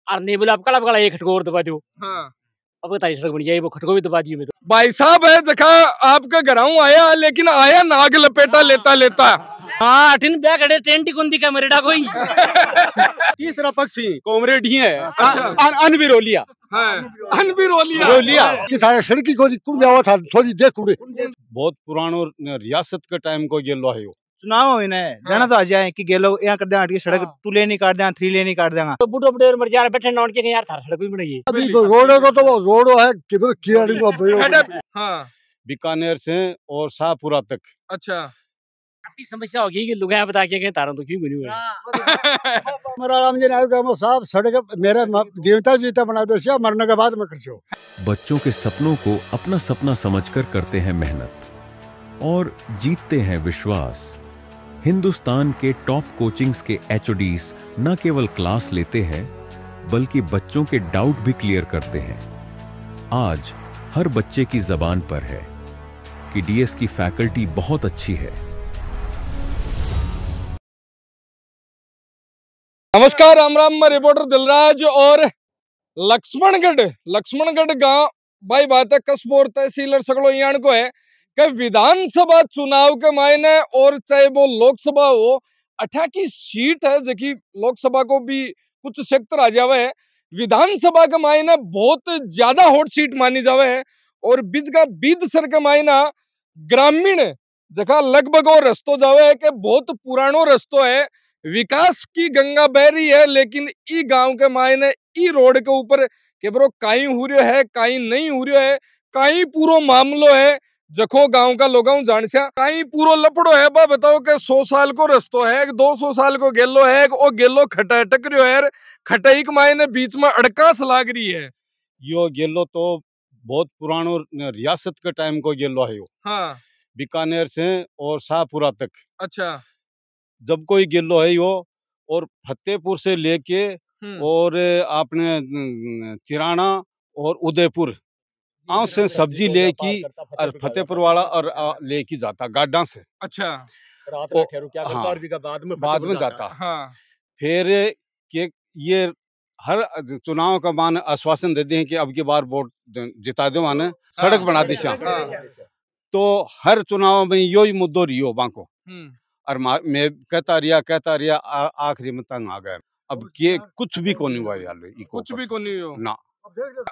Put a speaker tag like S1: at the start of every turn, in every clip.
S1: और नहीं बोला अब कला एक खटको और दबा दो।
S2: हाँ
S1: अब बताइए सड़क बन जाए वो खटको भी दबा दियो। मैं तो
S2: भाई साहब है जखा आपका घराऊ आया लेकिन आया नाग लपेटा लेता लेता।
S1: हाँ अठिन ब्याह खड़े टेंटी कुंदी का मरेडा कोई।
S3: तीसरा पक्षी कॉमरेड ही है।
S2: अच्छा।
S3: अनबिरोलिया
S2: अनबिरोलिया
S4: कि थारे सड़की को कुड़ जावा था थोड़ी देख कुड़े।
S3: बहुत पुरानो रियासत के टाइम को गेलो है यो।
S5: चुनाव हो इन्हें जाना तो आ जाए कि गेलो यहाँ कर दें आटी सड़क 2 लेन ही काट दें 3 लेन ही काट देंगे।
S1: तो बूढ़ो बूढ़े मर जा बैठे नॉन के यार थार सड़क भी बनाइए।
S4: अभी तो रोड को तो रोड है किधर कियाड़ी को भयो।
S2: हाँ
S3: बीकानेर से और शाहपुरा तक।
S2: अच्छा
S1: काफी समस्या होगी कि लुगाया बता के गए तारों तो क्यों बनी हुई है।
S4: मेरा राम जी ने साहब सड़क मेरे जीवता जीता बना दो सिया मरने के बाद में खर्चो।
S6: बच्चों के सपनों को अपना सपना समझकर करते हैं मेहनत और जीतते हैं विश्वास। हिंदुस्तान के टॉप कोचिंग्स के एचओडीज न केवल क्लास लेते हैं बल्कि बच्चों के डाउट भी क्लियर करते हैं। आज हर बच्चे की जबान पर है कि डीएस की फैकल्टी बहुत अच्छी है।
S2: नमस्कार राम राम, मैं रिपोर्टर दिलराज और लक्ष्मणगढ़ गांव भाई बात है कस्बों और तहसील और सगड़ो यान को है कि विधानसभा चुनाव के मायने और चाहे वो लोकसभा हो 18 की सीट है जबकि लोकसभा को भी कुछ सेक्टर आ जावे है। विधानसभा के मायने बहुत ज्यादा हॉट सीट मानी जावे है और बीच का बीदसर के मायना ग्रामीण जगह लगभग और रस्तो जावे है कि बहुत पुरानो रस्तो है, विकास की गंगा बह रही है, लेकिन ई गांव के मायने ई रोड के ऊपर के बरो काई हो रहा है काई नहीं हो रहा है, काई पूरो मामलो है जखो गांव का लोगां जानसा काई पूरो लपड़ो है। बा बताओ के 100 साल को रस्तो है 200 साल को गेलो है ओ गेलो खटा टकरियो है, खटाई के मायने बीच में अड़कास लाग रही है।
S3: यो गेलो तो बहुत पुरानो रियासत के टाइम को गेलो है यो।
S2: हाँ
S3: बीकानेर से और शाहपुरा तक।
S2: अच्छा
S3: जब कोई गेलो है यो और फतेहपुर से लेके और आपने चिराना और उदयपुर गाँव से सब्जी लेकी और फतेहपुर वाला और लेके जाता गाड़ा से।
S2: अच्छा
S4: रात
S3: में
S4: ठहरो क्या
S3: हाँ,
S4: बाद में
S3: जाता।
S2: हाँ
S3: फिर के ये हर चुनाव का मान आश्वासन देते हैं कि अब की बार वोट जिता दो माने सड़क बना दी श्याम। तो हर चुनाव में यो ही मुद्दो रियो बाको और मैं कहता रिया आखिरी में तंग आ गया। अब के कुछ भी को नहीं हुआ यार,
S2: कुछ भी को नहीं हो
S3: ना।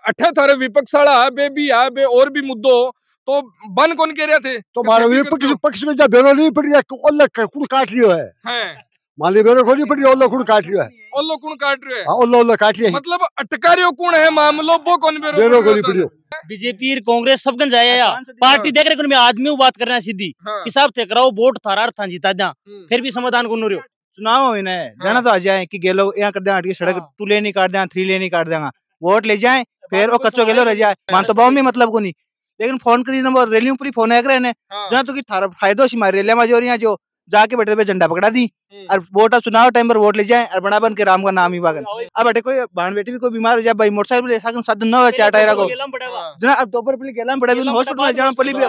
S2: अठे थारे विपक्ष वाला बे भी आ बे और भी मुद्दो तो बन कौन कह रहे थे
S4: तो मारो विपक्ष में जब बेरो नहीं पड़ी ओल्ला कुड़ काट लियो है।
S2: हैं
S4: माली बेरो को नहीं पड़ी ओल्ला कुड़ काट लियो है।
S2: ओल्लो कुण काट रहे
S4: हां ओल्ला काट लियो
S2: मतलब अटकारियो कौन है मामलो वो कौन
S4: बेरो को नहीं पड़ियो।
S1: बीजेपी कांग्रेस सब गन जाया या पार्टी देख रहे में आदमी बात करना सीधी हिसाब से कराओ वोट थारा था जीता जा फिर भी समाधान को नो
S5: चुनाव हो इन्हें जाना तो आ जाए कि गेलो यहाँ कर दें आटी सड़क 2 लेन ही काट दें 3 लेन ही काट देंगे। वोट ले जाए फिर वो कच्चो गेलो रह जाए मान तो बहुत में मतलब को नहीं, लेकिन फोन करी नंबर रैली पूरी फोन है करे ने जहां तो कि थारा फायदो सी मारे रैली में जो रिया जो जाके बैठे पे झंडा पकड़ा दी और वोट चुनाव टाइम पर वोट ले जाए और बना बन के राम का नाम ही बागन। अब बैठे कोई बहन बेटी भी कोई बीमार हो जाए भाई मोटरसाइकिल ले साधन साधन न हो 4 टायरा को जना अब दोपहर पहले गेला पड़ा भी हॉस्पिटल में जाना पड़ी भी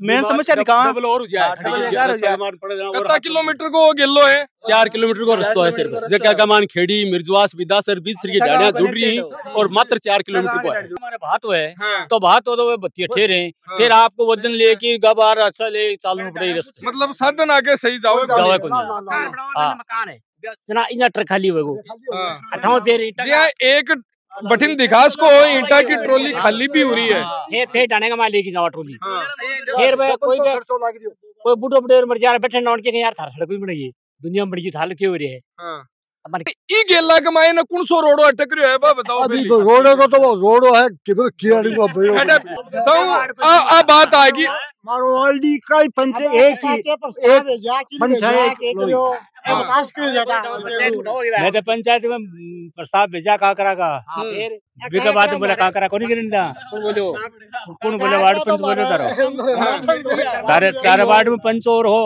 S5: मेन समस्या निकाल
S3: डबल और हो जाए।
S2: कितना किलोमीटर को गेलो है
S3: 4 किलोमीटर को रास्ता है सिर्फ जगह का मान खेड़ी मिर्जवास विदासर बीच की झाड़ियां जुड़ रही और मात्र 4 किलोमीटर को है।
S1: हमारे भात है तो भात हो तो वे बत्ती ठहरे फिर आपको वजन लेके गबार अच्छा ले चालू पड़े
S2: मतलब साधन आगे सही जाओ
S1: मकान है जना इना ट्रक खाली हुए वो अठाओ फिर
S2: एक बठिन दिखास को ईंटा की ट्रॉली खाली भी हो रही है
S1: फिर डाने का माल लेके जाओ ट्रॉली फिर कोई बूढ़ो बूढ़े मर जा बैठे नॉन के यार थार सड़क भी बनाइए दुनिया में बड़ी थाल क्यों हो रही है।
S2: ई गेला के मायने कौन सो रोडो अटक रयो है बा बताओ।
S4: अभी तो रोड को तो रोड है किधर कियाड़ी को भयो।
S2: सो आ बात आएगी
S4: मारो ऑलरेडी काई पंचायत एक पंचायत बतास के ज्यादा
S1: मैं तो पंचायत में प्रस्ताव भेजा का करा का फिर विके बाद बोला का करा कोनी गिरंदा कौन बोले वार्ड पंच बोले तारो तारे वार्ड में पंच और हो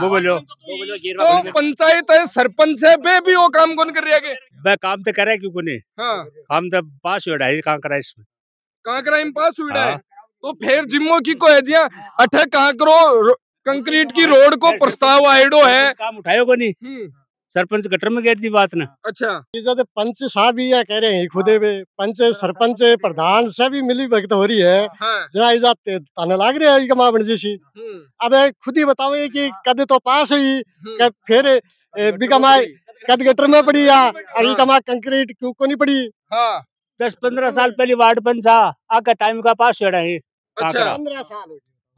S1: वो बोलो
S2: तो पंचायत है सरपंच है बे भी वो काम कौन कर रहा है
S1: बे काम तो करे क्यों कोनी हम तो पास हुआ है कहां करा इसमें
S2: कहां करा इन पास हुआ है तो फिर जिम्मो की को है जिया अठे कहां करो कंक्रीट की रोड को प्रस्ताव आइडो है
S1: काम उठायो कोनी सरपंच गटर में गेट दी बात ना।
S2: अच्छा
S4: जब पंच साहब भी ये कह रहे हैं खुदे वे पंच सरपंच प्रधान से भी मिली भगत हो रही है जरा इजात ताने लाग रहे हैं कमा बन जैसी। अब खुद ही बताओ कि कद तो पास हुई फिर बिकमा कद गटर में पड़ी या अभी कमा कंक्रीट क्यों को नहीं पड़ी।
S1: 10-15 साल पहले वार्ड पंचा आका टाइम का पास छड़ा है।
S2: अच्छा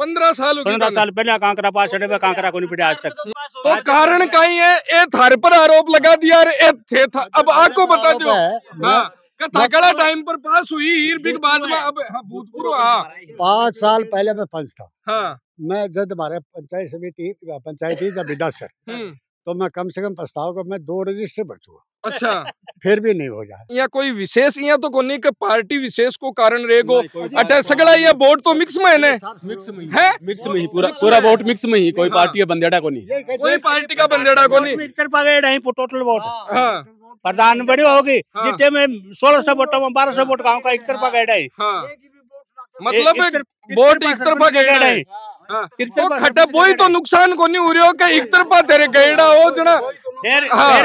S2: 15 साल
S1: पहले कांकरा पास छड़े में कांकरा को नहीं पड़े आज तक।
S2: तो कारण कहीं है ए थार पर आरोप लगा दिया ए थे था। अब आपको बता दो थाकड़ा टाइम पर पास हुई हीर बिग बाद में अब भूतपूर्व
S4: 5 साल पहले मैं पंच था।
S2: हाँ
S4: मैं जब हमारे पंचायती जब विदास तो मैं कम से कम प्रस्ताव को मैं 2 रजिस्टर भर चुका।
S2: अच्छा
S4: फिर भी नहीं हो जाए।
S2: या कोई विशेष यहाँ तो कोनी के पार्टी विशेष को कारण रहेगो अटे सगड़ा या वोट तो मिक्स में है
S3: मिक्स में ही पूरा वोट मिक्स में ही कोई पार्टी का बंदेड़ा को नहीं
S2: कोई पार्टी का बंदेड़ा को नहीं
S1: एक तरफा गए नहीं टोटल वोट। प्रधान बड़ी होगी जितने में 1600 वोटों में 1200 वोट गाँव का एक तरफा गए।
S2: मतलब वोट एक तरफा गए तो खटा बोई तो नुकसान को नहीं हो रही हो कि एक तरफा तेरे गैड़ा हो जना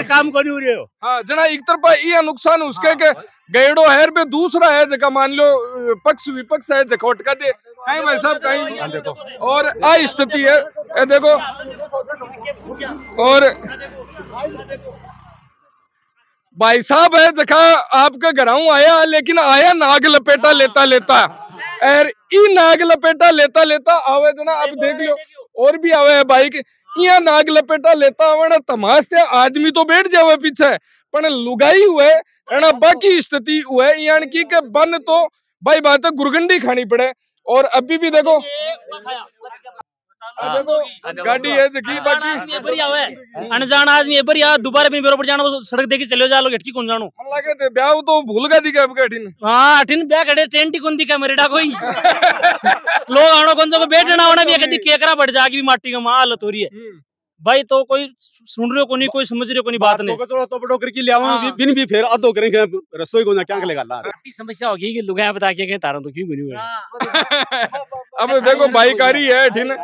S1: काम को नहीं हो रही हो।
S2: हाँ जना एक तरफा ये नुकसान उसके के गैड़ो हैर पे दूसरा है जगह मान लो पक्ष विपक्ष है जखोट का दे कहीं भाई साहब कहीं और आ स्थिति है ये देखो। और भाई साहब है जखा आपका घराऊ आया लेकिन आया नाग लपेटा लेता और ई नाग लपेटा लेता आवे जना अब देख लो और भी आवे है बाइक यहाँ नाग लपेटा लेता आवे तमाश ते आदमी तो बैठ जावे पीछे पर लुगाई हुए ना बाकी स्थिति हुए यानी कि बन तो भाई बात है गुरगंडी खानी पड़े। और अभी भी देखो गाड़ी है जकी बाकी
S7: बढ़िया है अनजान आदमी बढ़िया दोबारा भी मेरे ऊपर जाना सड़क देखी चले जा लो गेट की कौन जानो
S2: मन लगे थे ब्याह तो भूल गया दिखा अब अठिन।
S7: हां अठिन ब्याह कड़े टेंट ही कौन दिखा मेरेडा कोई लोग आनो कौन को बैठना होना भी कदी केकरा बढ़ जागी भी माटी का मां हालत हो रही है भाई। तो कोई सुन रहे हो को नहीं कोई समझ रहे हो को नहीं बात नहीं
S3: तो बड़ो करके ले आवा बिन भी फिर अदो करेंगे रसोई को ना क्या लेगा ला
S7: समस्या होगी कि लुगाया बता के कहीं तारा तो क्यों बनी हुई।
S2: अब देखो भाईकारी है अठिन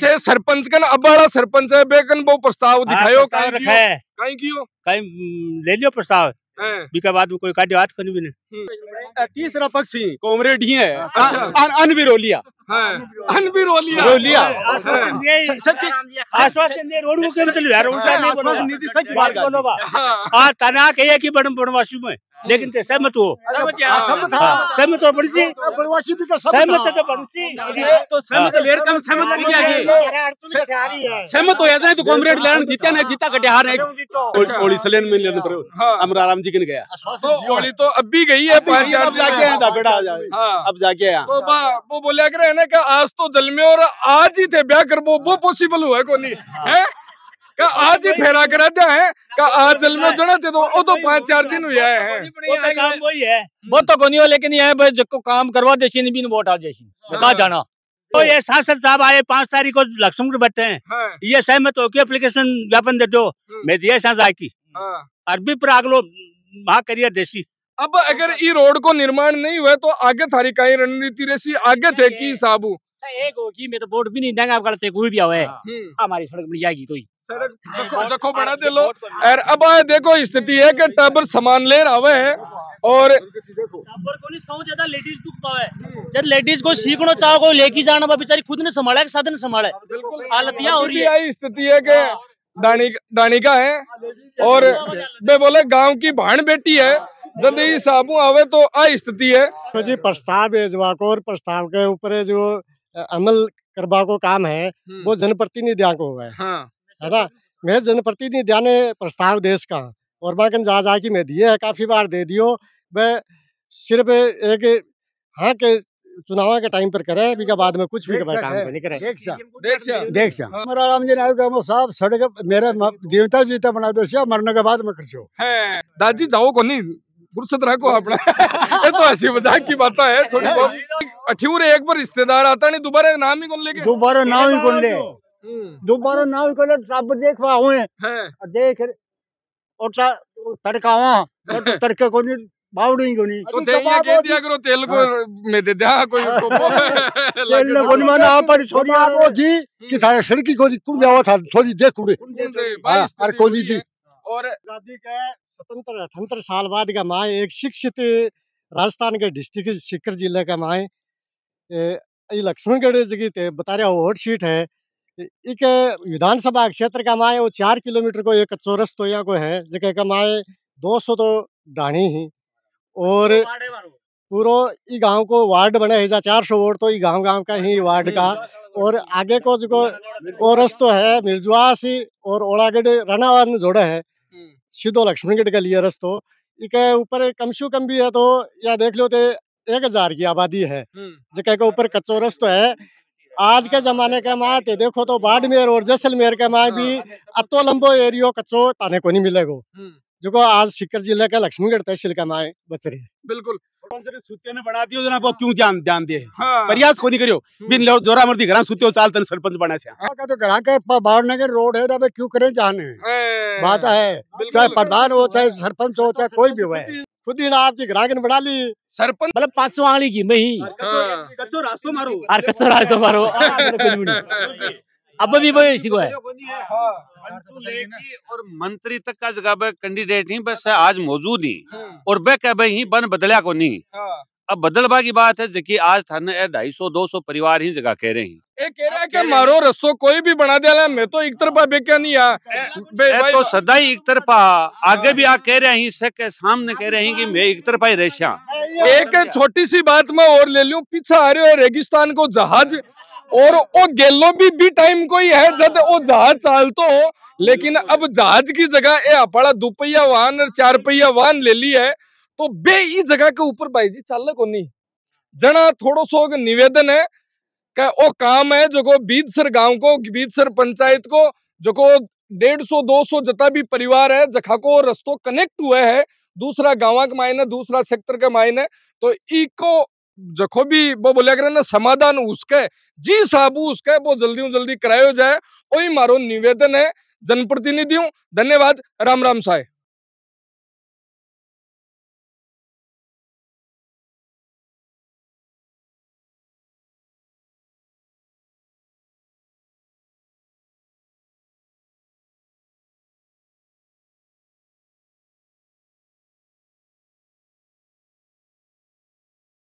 S2: थे सरपंच कन अब बड़ा सरपंच है बेकन वो प्रस्ताव दिखायो कहीं कियो
S1: कहीं ले लियो प्रस्ताव बीका बाद में कोई काटे हाथ करनी भी नहीं।
S3: तीसरा पक्ष ही कॉमरेड ही है अनविरोलिया
S1: आश्वासन दे रोड को केम चल यार
S3: आश्वासन नीति सच बात
S1: हां तना कहिए कि बनवासी में लेकिन ते सहमत हो सहमत हो बड़ी सी
S4: बनवासी भी तो
S1: सहमत तो बड़ी सी
S3: तो सहमत लेर कम सहमत नहीं आगे सहमत हो जाए तो कॉमरेड लेन जीता ना जीता कटिहार है ओली सलेन में लेने पर हमरा राम जी किन गया
S2: तो ओली तो अब भी गई है 5-4
S3: अब जाके है बेटा अब जाके है
S2: तो वो बोलिया करे ना कि आज तो जल में और आज ही थे ब्याह कर वो पॉसिबल हुआ है कोनी है का आज ही फेरा करा दिया है का आज जल में जड़ा थे तो वो तो 5-4 दिन हुआ है
S1: काम वही है
S7: वो तो कोनी हो लेकिन ये भाई जो काम करवा देसी नहीं बिन वोट आ जैसी कहा जाना।
S1: तो ये सांसद साहब आए 5 तारीख को लक्ष्मण बैठे हैं ये सहमत हो के एप्लीकेशन ज्ञापन दे दो मैं दिया सांसद की अरबी पर आगलो वहाँ करिए देसी।
S2: अब अगर ये रोड को निर्माण नहीं हुआ तो आगे थारी कहीं रणनीति रेसी आगे थे की साबू
S7: एक होगी मैं तो वोट भी नहीं देंगे आपका से कोई भी आवे हमारी सड़क बन जाएगी तो ही
S2: सड़क जखो बना दे लो। और अब देखो स्थिति है कि टाबर सामान ले आवे है और
S7: ज्यादा लेडीज दुख पावे जब लेडीज को सीखना चाहो को लेके जाना बेचारी खुद ने संभाला है साधन संभाला है हालत यह हो रही है।
S2: स्थिति है कि दानी का है और वे बोले गांव की भाण बेटी है जब ये साबू आवे तो आ स्थिति है।
S4: तो जी प्रस्ताव भेजवा को और प्रस्ताव के ऊपर जो अमल करवा को काम है वो जनप्रतिनिधियों को हुआ है ना। मैं जनप्रतिनिधियों ने प्रस्ताव देश का और बाकी जा की मैं दिए है काफी बार दे दियो वह सिर्फ एक हाँ के चुनाव के टाइम पर करे बीका बाद में कुछ भी काम नहीं करे। देख हमारा राम जी नायक साहब सड़क मेरे जीवता बना दो मरने के बाद में खर्चो
S2: है दादी जाओ को नहीं फुर्सत रखो अपना ये तो हंसी मजाक की बात है थोड़ी बहुत अठ्यूर एक बार रिश्तेदार आता नहीं दोबारा नाम ही कौन लेके
S4: दोबारा नाम ही कौन ले दोबारा नाम ही कौन ले सब देख हुए देख और तड़का तड़के को नहीं बावड़ी को नहीं
S2: तो ये कह दिया करो तेल को मैं दे दिया कोई को
S4: तेल ने कोनी माना आप पर छोड़ी वो जी कि थारे सड़की को कुड़ गया था थोड़ी देख कुड़े और कोनी दी
S2: और
S4: आजादी के 77-78 साल बाद का माए एक शिक्षित राजस्थान के डिस्ट्रिक्ट सीकर जिले का माए ये लक्ष्मणगढ़ जगह ते बता रहा वोट सीट है एक विधानसभा क्षेत्र का माए वो 4 किलोमीटर को एक कच्चो रस्तो यहाँ को है जगह का माए 200 तो ढाणी ही और पूरो ई गांव को वार्ड बने है 400 वोट तो ई गांव का ही वार्ड का और आगे को जो वो रस्तो है मिर्जुआस और ओलागढ़ रनावन जोड़ा है सीधो लक्ष्मणगढ़ के लिए रस्तो इके ऊपर कम से कम भी है तो या देख लो तो 1000 की आबादी है जगह के ऊपर कच्चो रस्तो है। आज के जमाने के माँ ते देखो तो बाड़मेर और जैसलमेर के माँ भी अतो लंबो एरियो कच्चो ताने को नहीं मिलेगो जो आज सीकर जिले के लक्ष्मणगढ़ तहसील का माए बच रही है।
S2: बिल्कुल
S3: सुते ने बना दियो जना क्यों ध्यान दे प्रयास को नहीं करियो बिन जोरा मर्दी घरा सुते चाल तन सरपंच बना से
S4: का तो घरा के बाहर नगर रोड है रे क्यों करे जाने बात है चाहे प्रधान हो चाहे सरपंच हो चाहे कोई भी हो खुद ही ना आपकी ग्राहक ने बना ली
S2: सरपंच
S7: मतलब 500 आंगली की मैं ही
S3: कच्चो रास्तो मारो
S7: और कच्चा रास्ता मारो अब भी वही इसी को है
S8: और मंत्री तक का जगह पे कैंडिडेट ही बस आज मौजूद ही और वे कह भाई ही बन बदलिया को नहीं अब बदलबा की बात है जबकि आज थाने 250-200 परिवार ही जगह कह रहे हैं
S2: कह रहा है कि मारो रस्तो कोई भी बना दिया मैं तो एक तरफा बेक्या नहीं आ
S8: तो सदाई एक तरफा आगे भी आ कह रहे हैं सबके सामने कह रहे हैं कि मैं एक तरफा ही रेशा
S2: एक छोटी सी बात मैं और ले लूं पीछे आ रहे हो रेगिस्तान को जहाज और वो गेलो भी टाइम को ही है जब वो जहाज चालतो हो लेकिन अब जहाज की जगह ये अपना 2 पहिया वाहन और 4 पहिया वाहन ले ली है तो बे ई जगह के ऊपर भाई जी चल को नहीं जना थोड़ो सो निवेदन है कि वो काम है जो को बीदसर गांव को बीदसर पंचायत को जो को 150-200 जता भी परिवार है जखा को रस्तो कनेक्ट हुए है दूसरा गाँव के मायने दूसरा सेक्टर के मायने तो ई को जखो भी वो बोलिया करे ना समाधान उसके जी साबू उसके वो जल्दी करायो जाए वही मारो निवेदन है जनप्रतिनिधियों। धन्यवाद। राम राम साय।